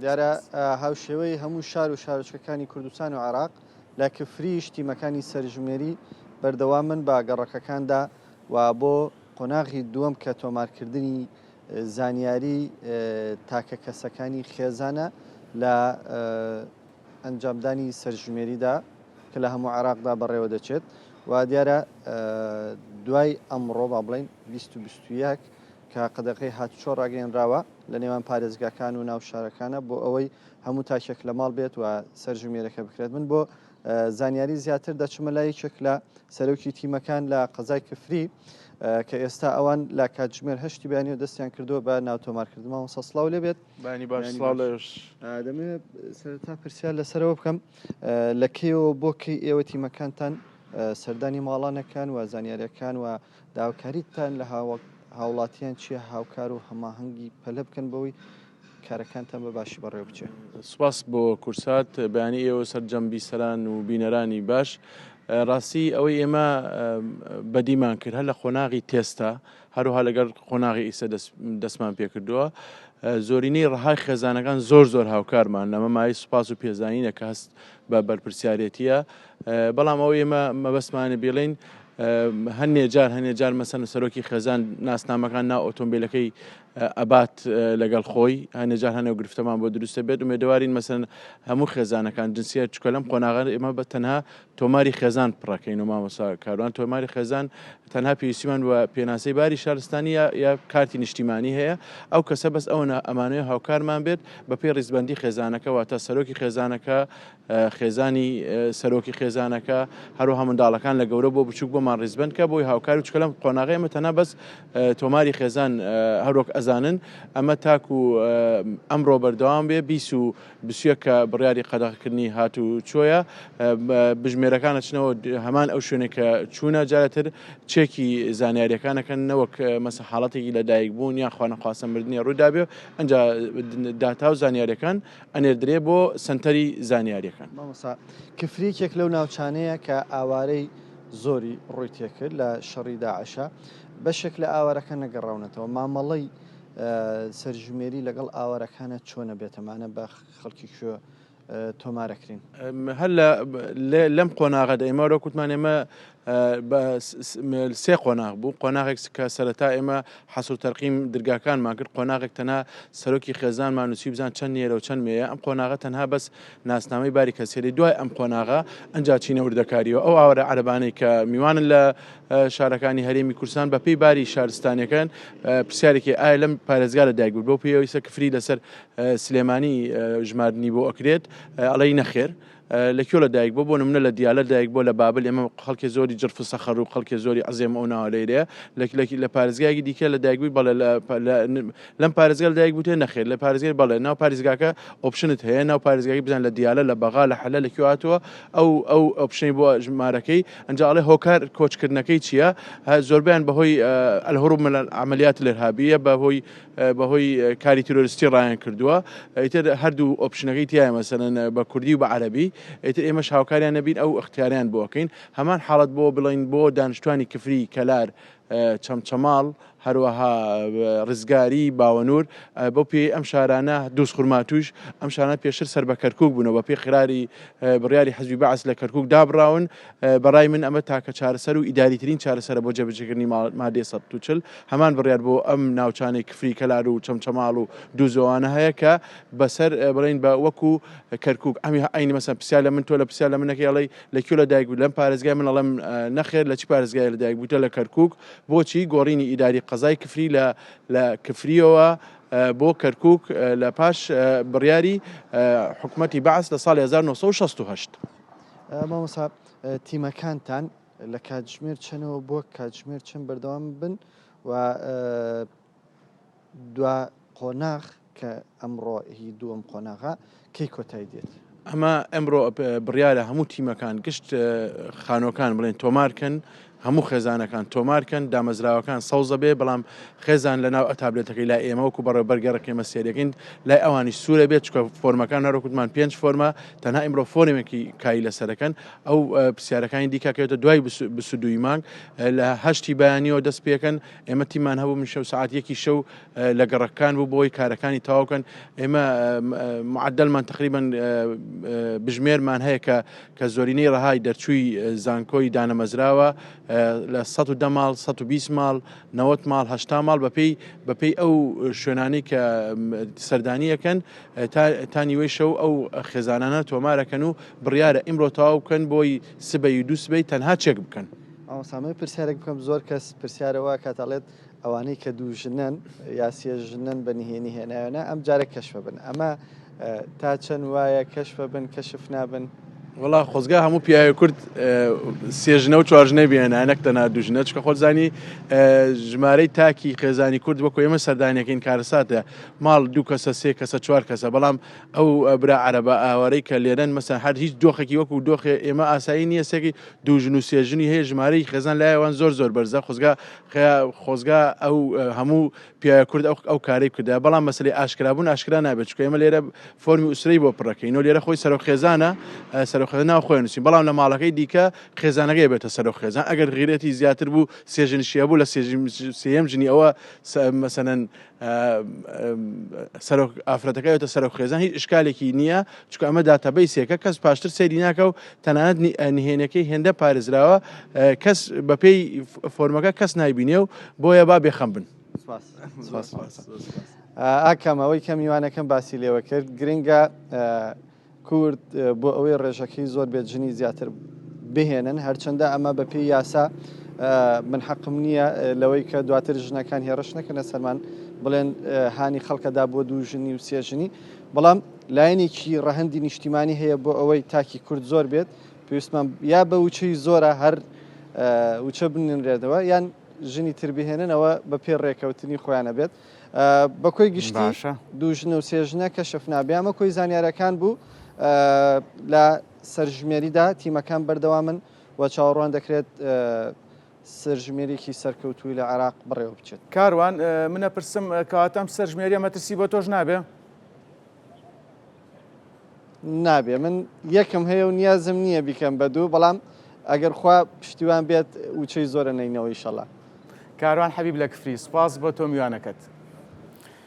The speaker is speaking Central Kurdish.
دیارە هاوشێوەی هەموو شار و شارۆچکەکانی کوردستان و عێراق لە کفریش تیمەکانی سەرژمێری بەردەوامن بە گەڕەکەکاندا و بۆ قۆناغی دووەم کە تۆمارکردنی زانیاری تاکە کەسەکانی خێزانە لە ئەنجامدانی سەرژمێریدا کە لە هەموو عێراقدا بەڕێوە دەچێت و دیارە دوای ئەمڕۆ با بڵین 2021 کە قەدەقەی هاتوچۆ ڕاگەیەنراوە لە نێوان پارێزگاکان و ناو شارەکانە بۆ ئەوەی هەموو تاکێک لە ماڵ بێت و سەرژمێرەکە بکرێت. من بۆ زانیاری زیاتر دەچمە لای یەکێک لە سەرۆکی تیمەکان لە قەزای کفری کە ئێستا ئەوان لە کاتژمێر هەشتی بیانی و دەستیان کردووە بە ناوتۆمارکردنەوە سەسڵاو لێ بێت دەمێت سەرتا پرسیار لەسەرەوە بکەم لە کێوە بۆ کەی ئێوە تیمەکانتان سەردانی ماڵانەکان و زانیاریەکان و داواکاریتان لە هاوڵاتیان چییە هاوکار و هەماهەنگی پەلە بکەن بەوەی کارەکانتان بە باشی بەڕێوە بچێت. سوپاس بۆ کورسات بەیانی ئێوە سەرجەمبی سەران و بینەرانی باش. ڕاستی ئەوەی ئێمە بەدیمان کرد هەر لە خۆناغی تێستا هەروها لەگەڵ خۆناغی ئیسە دەستمان پێکردووە زۆرینەی ڕەهای خێزانەکان زۆر هاوکارمان لەمە مای سوپاس و پێزانینە کە هەست بە بەرپرسیارەتیە بەڵام ئەو ئێمە مەبەستمانە بێڵین هەنێجار مەسەن سەرۆکی خێزان ناسنامەکان ناو ئۆتۆمبیلەکەی ئەبات لەگەڵ خۆی هەنێجار هەنێ و گرفتەمان بۆ دروستە بێت و مێدەوارین مەسەن هەموو خێزانەکان جنسیت چکە لەم قۆناغان ئێمە بە تەنها تۆماری خێزان پڕەکەین و مامۆسا کاروان تۆماری خێزان تەنها پێویستیمان و پێناسەی باری شارستانی یا کارتی نیشتیمانی هەیە ئەو کەسە بەس ئەوە ئەمانەیە هاوکارمان بێت بە پێ ڕیزبەندی خێزانەکە واتە سەرۆکی خێزانەکە خێزانی سەرۆکی خێزانەکە هەروەها منداڵەکان لە گەورە بۆ بچووک بۆمان ڕیزبەند کە بۆی هاوکار و چکە لەم قۆناغی ئەمە تەنها بەس تۆماری خێزان هەروەک ئەزانن ئەمە تاکو ئەمڕۆ بەردەوام بێ 20 کە بڕیاری قەدەغەکردنی هاتوو چۆیە بژمێرەکانە چنەوە هەمان ئەو شوێنێک کە چوونە جارەتر چێکی زانیاریەکانەکەن نەوەک مەسە حاڵەتێکی لەدایک بوون یان خوانەخواستە مردنی ڕوودا بێ ئەنجا داتا و زانیاریەکان ئەنێردرێ بۆ سنتەری زانیاریەکان. مامۆستا کفریکێک لەو ناوچانەیە کە ئاوارەی زۆری ڕووی تێکرد لە شەڕی داعشە بەشێک لە ئاوارەکە نەگەڕاونەتەوە مامەڵەی سەرژمێری لەگەڵ ئاوارەکانە چۆنە بێتەمانە بە خەڵکی کوێ تۆمارەکرین هەر لەم قۆناغەدا ئێمە ڕۆکوتمان ئێمە سێ قۆناغ بوو قۆناغێک کە سەرەتا ئێمە حەسر و تەرقیم دەرگاکانمان کرد قۆناغێک تەنها سەرۆکی خێزانمان نووسی بزان چەند نێرە و چەند مێیە ئەم قۆناغە تەنها بەس ناسنامەی باری کەسێری دوای ئەم قۆناغا ئەنجا چینە وردەکاریەوە ئەو ئاوارە عەرەبانەی کە میوانن لە شارەکانی هەرێمی کوردستان بە پێی باری شارستانیەکان پرسیارێکی ئایا لەم پارێزگا لەدایک بوو بۆ پێویستە کفری لەسەر سلێمانی ژماردنی بۆ ئەکرێت ئەڵەی نەخێر لەکوێ لەدایک بۆ نمونە لە دیالە دایک بۆ لە بابل ئێمە خەڵکی زۆری جرف سەخەر و خەڵکی زۆری عەزێم ئەو ناوەلەیرەیە لە پارێزگایەکی دیکە لە دایکبووی بەڵێ لەم پارێزگا لە دایک بووتێ نەخێر لە پارێزگای بەڵێ ناو پارێزگاکە ئۆپشنت هەیە ناو پارێزگاکی بزان لە دیالە لە بەغا لە حەلە لەکوێ هاتووە ئەو ئۆپشنی بۆ ژمارەکەی ئەنجاڵێ هۆکار کۆچکردنەکەی چییە زۆربیان بەهۆی الهروب من العملیات الارهابیە بەهۆی کاری تیرۆریستی ڕایان کردووە ئیتر هەردوو ئۆپشنەکەی تایە مەسەلەن بە کوردی و بە عەرەبی ئیتر ئێمەش هاوکاریان نەبین ئەو اختیاریان بۆ ئەکەین هەمان حاڵەت بۆ بڵین بۆ دانیشتوانی کفری کەلار چەمچەماڵ هەروەها ڕزگاری باوەنور بۆ پێ ئەم شارانە دووس خورماتوش ئەم شارانە پێشتر سەر بە کەرکووک بوونەوە بە پێی خراری بڕیاری حەزبی بەعەس لە کەرکووک دابڕاون بەڕای من ئەمە تاکە چارەسەر و ئیداریترین چارەسەرە بۆ جێبەجێکردنی مادەی 140 هەمان بڕیار بۆ ئەم ناوچانەی کفری کەلار و چەمچەماڵ و دوو زۆوانە هەیە کە بەسەر بڵین بە وەکو کەرکووک ئەمی ئەینی مەسەن پرسیار لە من تۆ لە پرسیار لە منەکەی ئەڵەی لەکوێ لەدایک بوو لەم پارێزگای من ئەڵێم نەخێر لە چی پارێزگای لەدایک بووتە لە کەرکووک بۆچی گۆڕینی ئیداری قەزای کفری لە کفریەوە بۆ کەرکووک لە پاش بڕیاری حکومەتی بەعەس لە ساڵی 1968 مامۆستا تیمەکانتان لە کاتژمێر چەنەوە بۆ کاتژمێر چەند بەردەوام بن و دوا قۆناغ کە ئەمڕۆ هی دووەم قۆناغا کەی کۆتایی دێت ئەمە ئەمڕۆ بڕیارە هەموو تیمەکان گشت خانۆکان بڵێن تۆمارکەن هەموو خێزانەکان تۆمارکەن دامەزراوەکان سەوزە بێ بەڵام خێزان لە ناو ئەتابلێتەکەی لای ئێمە وەکو بەڕێ بەرگەڕەکەی مەسیرەکەین لای ئەوانی سوورە بێت چکە فۆرمەکان هەروکوتمان 5 فۆرمە تەنها ئیمڕۆ فۆرمێکی کایی لەسەرەکەن ئەو پرسیارەکانی دیکەکەوێتە دوای 22 مانگ لە 8 بەیانیەوە دەست پێکەن ئێمە تیمان هەبوو من شەو سعات 1 شەو لە گەڕەکان بوو بۆی کارەکانی تەواوکەن ئێمە معدلمان تقریبا بژمێرمان هەیە کە زۆرینەی ڕەهای دەرچووی زانکۆی دانەمەزراوە لە 110 ماڵ 120 ماڵ 90 ماڵ 80 ماڵ بەپێی ئەو شوێنانی کە سەردانیەکەن تا نیوەی شەو ئەو خێزانانە تۆمارەکەن و بڕیارە ئیمڕۆ تەواو بکەن بۆی سبەی و دووسبەی تەنها چێک بکەن. ئەوسامەی پرسیارێک بکەم زۆر کەس پرسیارەوە کاتەڵێت ئەوانەی کە دوو ژنن یا سێ ژنن بە نهێنی هێناوێنە ئەم جارە کەشفە بن ئەمە تا چەند وایە کەشفە بن کەشف نابن. وڵا خۆزگا هەموو پیاوی کورد سێژنە و چوارژنەی بێنە نەک تەنها دوژنە چکە خۆزانی ژمارەی تاکی خێزانی کورد وەکو ئێمە سەردانیەکەین کارەساتە ماڵ 2 کەسە 3 کەسە 4 کەسە بەڵام ئەو برا عەرەبە ئاوارەی کە لێرەن مەسەن هەر هیچ دۆخێکی وەکو دۆخێ ئێمە ئاسایی نییە سێکی دوژن و سێژنی هەیە ژمارەی خێزان لایەوان زۆر بەرزە خۆزگا ئەو هەموو پیاوی کورد ئەو کارەی کردا بەڵام مەسلەی ئاشکرابوون ئاشکرا نابێت چکە ئێمە لێرە فۆرمی ئوسرەی بۆ پڕەکەینەوە لێرە خۆی سەرۆک خێزانە ناو خۆی نووسین بەڵام لە ماڵەکەی دیکە خێزانەکەی بێتە سەرۆک خێزان ئەگەر غیرەتی زیاتر بوو سێژنشیە بوو لە سێم ژنی ئەوە مەسەنەن سەرۆک ئافرەتەکەیەوە سەرۆک خێزان هیچ ئشکالێکی نییە چکە ئەمە داتەبەیسێکە کەس پاشتر سەیری ناکە و تەنانەت نهێنەکەی هێندە پارێزراوە کەس بەپێی فۆرمەکە کەس نایبینێ و بۆیە با بێخەم بن. ئاکەم ئەوەی کە میوانەکەم باسی لێوە کرد گرنگە کورد بۆ ئەوەی ڕێژەکەی زۆر بێت ژنی زیاتر بهێنن هەرچەندە ئەمە بەپێی یاسا من حەقم نییە لەوەی کە دواتر ژنەکان هێڕش نەکەنە سەرمان بڵێن هانی خەڵکەدا بۆ دوو ژنی و سێ ژنی بەڵام لایەنێکی ڕەهەندی نیشتیمانی هەیە بۆ ئەوەی تاکی کورد زۆر بێت پێویستمان یا بە وچەی زۆرە هەر وچە بنێنرێتەوە یان ژنی تر بهێننەوە بە پێ ڕێکەوتنی خۆیانە بێت بە کۆی گشتی دوو ژنە و سێ ژنە کەشف نابێ ئەمە کۆی زانیارەکان بوو لە سەرژمێریدا تیمەکان بەردەوامن و چاوەڕوان دەکرێت سەرژمێریکی سەرکەوتووی لە عێراق بڕێوە بچێت. کاروان منە پرسم کەواتەم سەرژمێریە مەترسی بۆ تۆش نابێ؟ نابێ من یەکم هەیە و نیازم نییە بیکەم بە دوو بەڵام ئەگەر خوا پشتیوان بێت وچەی زۆرە نینەوەی ئینشەڵا. کاروان حەبیب لە کفری سپاس بۆ تۆ میوانەکەت.